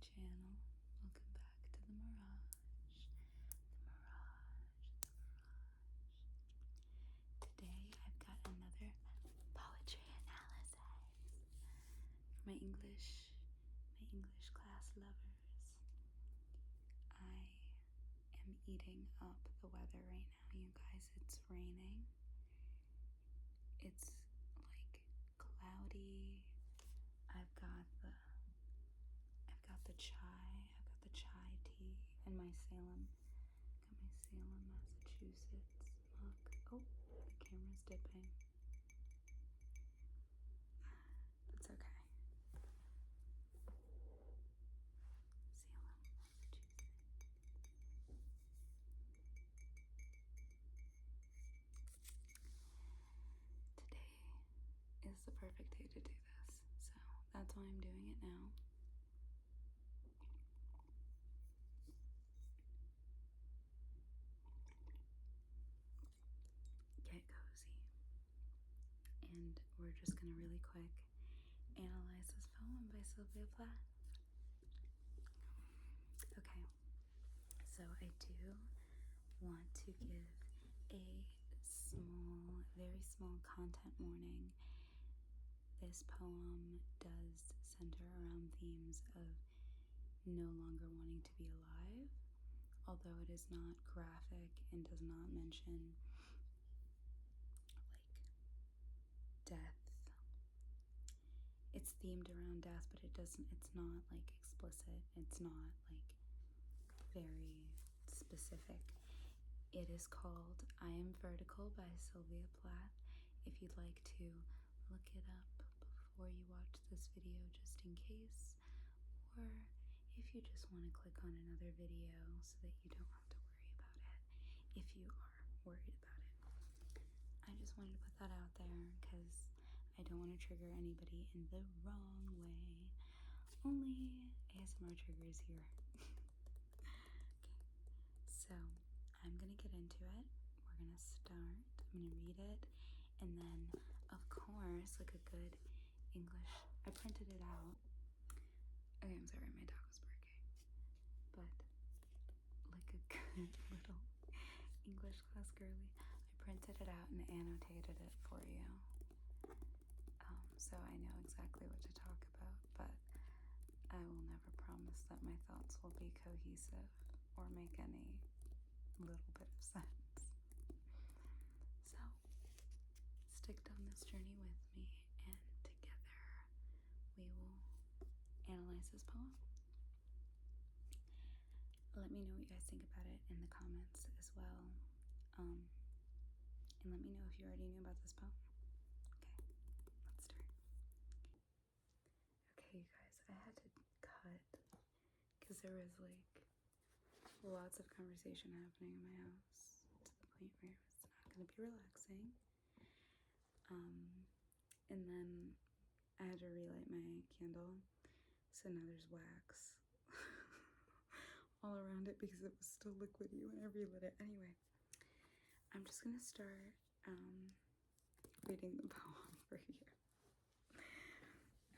channel. Welcome back to the Mirage. The Mirage. The Mirage. Today I've got another poetry analysis for my English class lovers. I am eating up the weather right now, you guys. It's raining. It's like cloudy. I've got the chai tea and my Salem. Got my Salem, Massachusetts mug. Oh, the camera's dipping. That's okay. Salem, Massachusetts. Today is the perfect day to do this, so that's why I'm doing it now. Get cozy. And we're just gonna really quick analyze this poem by Sylvia Plath. Okay, so I do want to give a very small content warning. This poem does center around themes of no longer wanting to be alive, although it is not graphic and does not mention like death. It's themed around death, but it's not like explicit. It's not like very specific. It is called I Am Vertical by Sylvia Plath. If you'd like to look it up before you watch this video just in case, or if you just want to click on another video so that you don't have to worry about it if you are worried about it. I just wanted to put that out there because I don't want to trigger anybody in the wrong way. Only ASMR triggers here. Okay, so I'm gonna get into it. We're gonna start. I'm gonna read it, and then, of course, like a good English, I printed it out. Okay, I'm sorry, my dog was barking. But like a good little English class girly, I printed it out and annotated it for you. So I know exactly what to talk about, but I will never promise that my thoughts will be cohesive or make any little bit of sense. So stick down this journey with me, and together we will analyze this poem. Let me know what you guys think about it in the comments as well. And let me know if you already knew about this poem. Okay, let's start. Okay, you guys, I had to cut because there was like lots of conversation happening in my house to the point where it's not going to be relaxing. And then I had to relight my candle, so now there's wax all around it because it was still liquidy when I relit it. Anyway, I'm just gonna start reading the poem for you.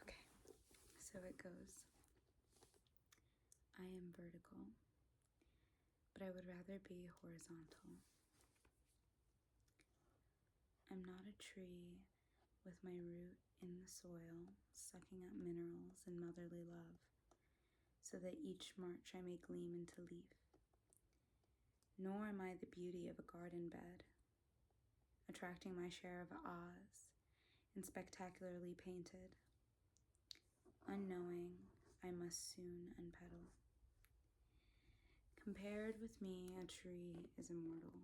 Okay, so it goes. I am vertical, but I would rather be horizontal. I'm not a tree with my root in the soil, sucking up minerals and motherly love, so that each march I may gleam into leaf. Nor am I the beauty of a garden bed, attracting my share of ahs and spectacularly painted. Unknowing, I must soon unpetal. Compared with me, a tree is immortal,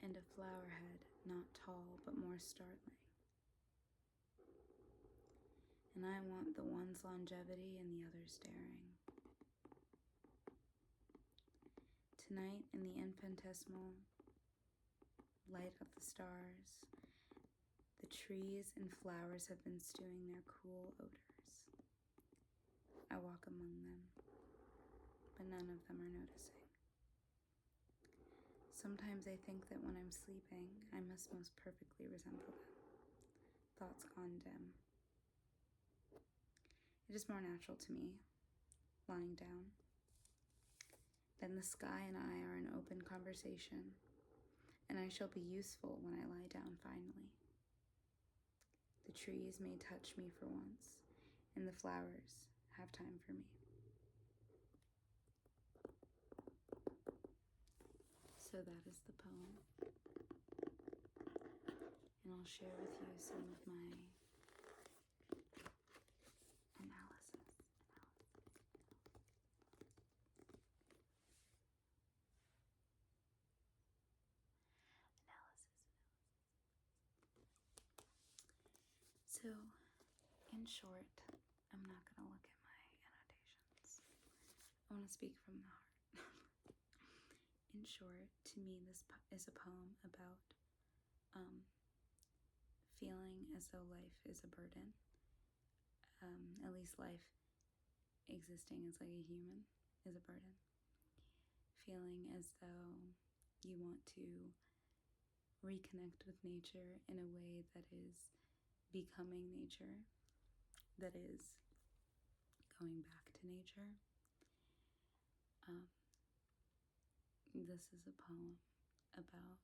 and a flowerhead not tall but more startling. And I want the one's longevity and the other's daring. Tonight, in the infinitesimal light of the stars, the trees and flowers have been stewing their cool odors. I walk among them, but none of them are noticing. Sometimes I think that when I'm sleeping, I must most perfectly resemble them, thoughts gone dim. It is more natural to me lying down. Then the sky and I are in open conversation, and I shall be useful when I lie down finally. The trees may touch me for once, and the flowers have time for me. So that is the poem. And I'll share with you some of my analysis. So, in short, I'm not going to look at my annotations. I want to speak from the heart. In short, to me, this is a poem about feeling as though life is a burden. At least life existing as like a human is a burden. Feeling as though you want to reconnect with nature in a way that is becoming nature, that is going back to nature. This is a poem about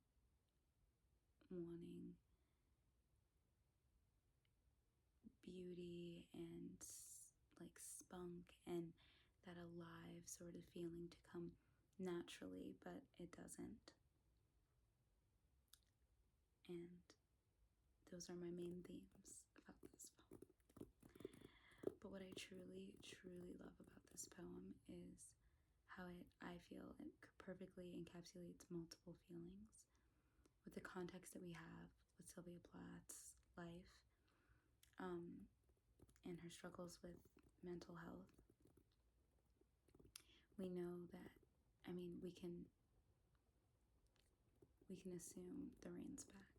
wanting beauty and like spunk and that alive sort of feeling to come naturally, but it doesn't. And those are my main themes about this poem. But what I truly, truly love about this poem is how I feel it perfectly encapsulates multiple feelings with the context that we have with Sylvia Plath's life, and her struggles with mental health. We know that, I mean, we can assume the rain's back.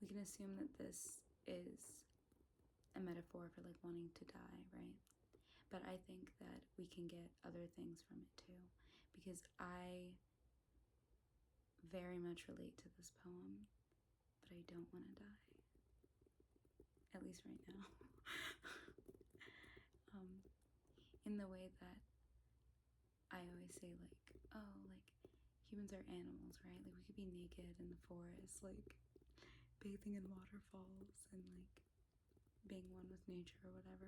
We can assume that this is a metaphor for like wanting to die, right? But I think that we can get other things from it too, because I very much relate to this poem, but I don't want to die, at least right now. In the way that I always say, like, oh, like, humans are animals, right? Like, we could be naked in the forest, like, bathing in waterfalls and, like, being one with nature or whatever.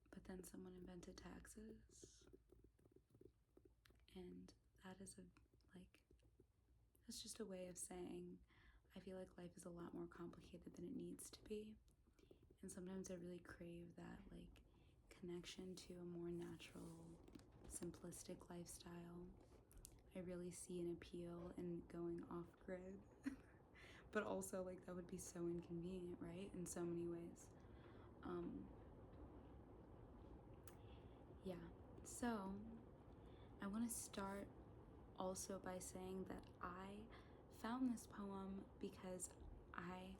But then someone invented taxes, and that is that's just a way of saying I feel like life is a lot more complicated than it needs to be. And sometimes I really crave that, like, connection to a more natural, simplistic lifestyle. I really see an appeal in going off-grid. But also, like, that would be so inconvenient, right? In so many ways. Yeah. So, I want to start also by saying that I found this poem because I,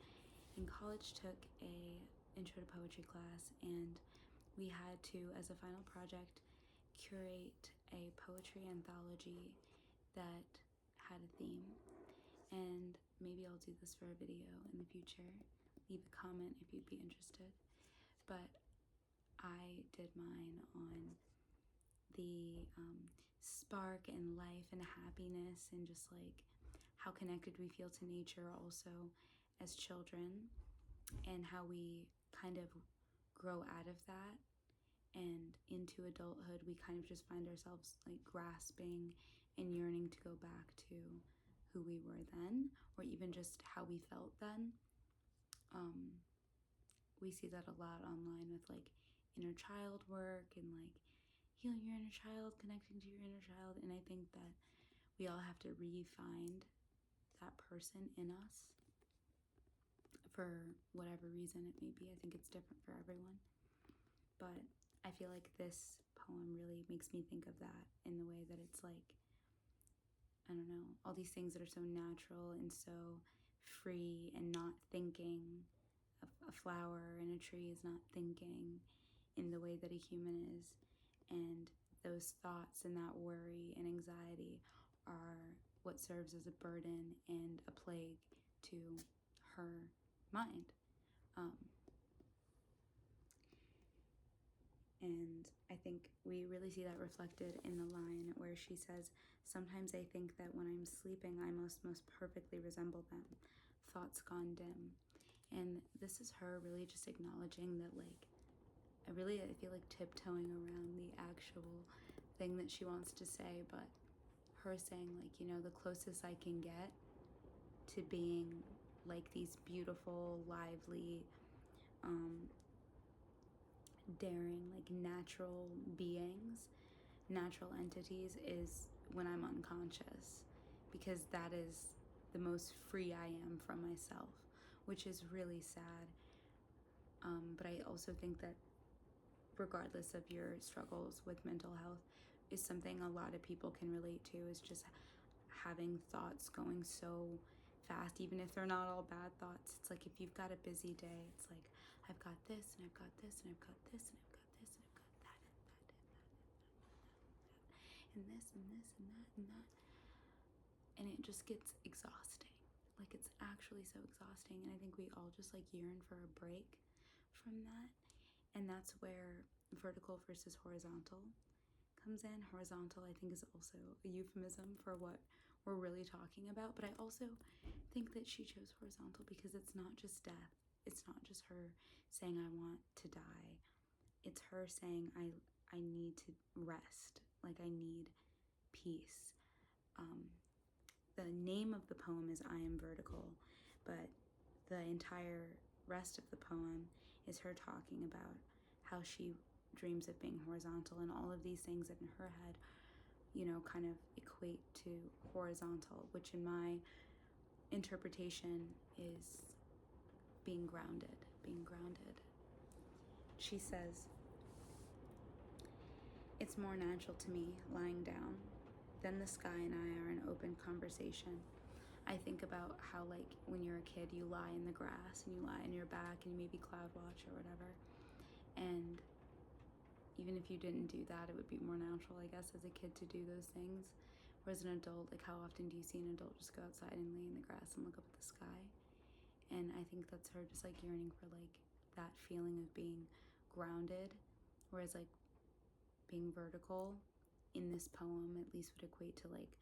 in college, took a intro to poetry class, and we had to, as a final project, curate a poetry anthology that had a theme. And maybe I'll do this for a video in the future. Leave a comment if you'd be interested. But I did mine on the spark and life and happiness and just like how connected we feel to nature also as children, and how we kind of grow out of that and into adulthood we kind of just find ourselves like grasping and yearning to go back to who we were then, or even just how we felt then. We see that a lot online with like inner child work and like healing your inner child, connecting to your inner child. And I think that we all have to re-find that person in us for whatever reason it may be. I think it's different for everyone. But I feel like this poem really makes me think of that in the way that it's like, I don't know, all these things that are so natural and so free and not thinking. A flower and a tree is not thinking in the way that a human is. And those thoughts and that worry and anxiety are what serves as a burden and a plague to her mind. And I think we really see that reflected in the line where she says, "Sometimes I think that when I'm sleeping, I most perfectly resemble them. Thoughts gone dim." And this is her really just acknowledging that, like, I feel like tiptoeing around the actual thing that she wants to say, but her saying, like, you know, the closest I can get to being like these beautiful, lively, daring, like natural beings, natural entities, is when I'm unconscious, because that is the most free I am from myself, which is really sad. But I also think that regardless of your struggles with mental health, is something a lot of people can relate to, is just having thoughts going so fast, even if they're not all bad thoughts. It's like if you've got a busy day, it's like, I've got this and I've got this and I've got this and I've got this and I've got that and that and that and this and this and that and that. And it just gets exhausting. Like, it's actually so exhausting. And I think we all just like yearn for a break from that. And that's where vertical versus horizontal comes in. Horizontal, I think, is also a euphemism for what we're really talking about. But I also think that she chose horizontal because it's not just death. It's not just her saying, I want to die. It's her saying, I need to rest. Like, I need peace. The name of the poem is I Am Vertical, but the entire rest of the poem is her talking about how she dreams of being horizontal, and all of these things in her head, you know, kind of equate to horizontal, which in my interpretation is being grounded, being grounded. She says, "It's more natural to me lying down. Then the sky and I are in open conversation. I think about how, like, when you're a kid, you lie in the grass and you lie on your back and you maybe cloud watch or whatever. And even if you didn't do that, it would be more natural, I guess, as a kid to do those things. Whereas an adult, like, how often do you see an adult just go outside and lay in the grass and look up at the sky?" And I think that's her just, like, yearning for, like, that feeling of being grounded. Whereas, like, being vertical in this poem at least would equate to, like,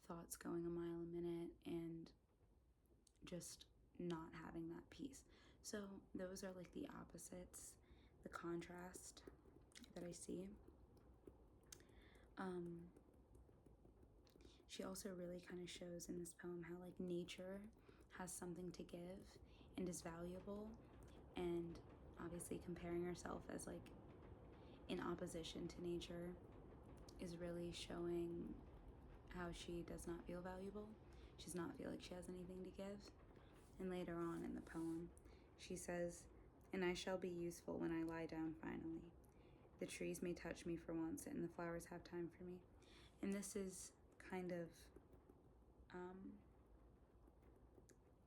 thoughts going a mile a minute and just not having that peace. So those are, like, the opposites, the contrast that I see. She also really kind of shows in this poem how, like, nature has something to give and is valuable, and obviously comparing herself as, like, in opposition to nature is really showing how she does not feel valuable. She does not feel like she has anything to give. And later on in the poem, she says, "And I shall be useful when I lie down finally. The trees may touch me for once, and the flowers have time for me." And this is kind of,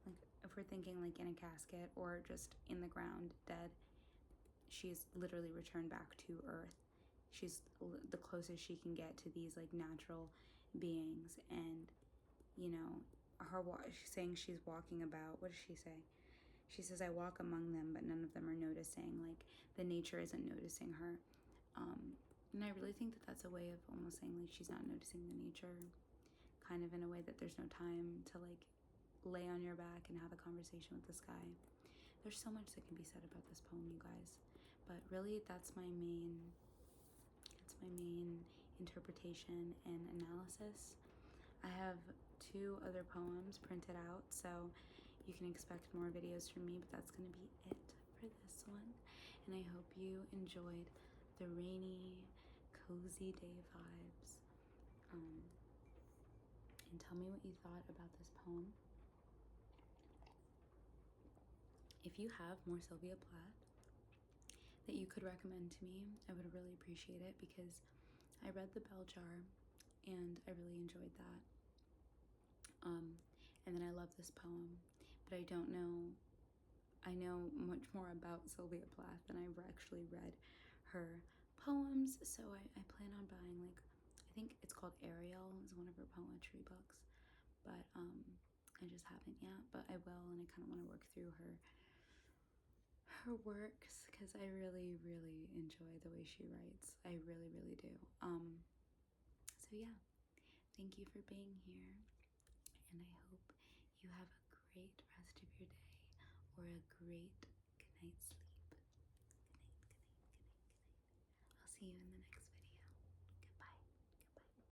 like, if we're thinking, like, in a casket or just in the ground, dead, she's literally returned back to earth. She's the closest she can get to these, like, natural beings. And, you know, she's saying she's walking about, what does she say? She says, "I walk among them, but none of them are noticing." Like, the nature isn't noticing her. And I really think that that's a way of almost saying, like, she's not noticing the nature, kind of in a way that there's no time to, like, lay on your back and have a conversation with the sky. There's so much that can be said about this poem, you guys. But really, that's my main interpretation and analysis. I have 2 other poems printed out, so you can expect more videos from me, but that's going to be it for this one. And I hope you enjoyed the rainy, cozy day vibes. And tell me what you thought about this poem. If you have more Sylvia Plath that you could recommend to me, I would really appreciate it, because I read The Bell Jar and I really enjoyed that. And then I love this poem, but I don't know, I know much more about Sylvia Plath than I've actually read her poems, so I plan on buying, like, I think it's called Ariel, is one of her poetry books, but I just haven't yet, but I will, and I kind of want to work through her works because I really, really enjoy the way she writes. I really, really do. So yeah, thank you for being here, and I hope you have a great rest of your day or a great good night's sleep. Good night, good night, good night, good night. I'll see you in the next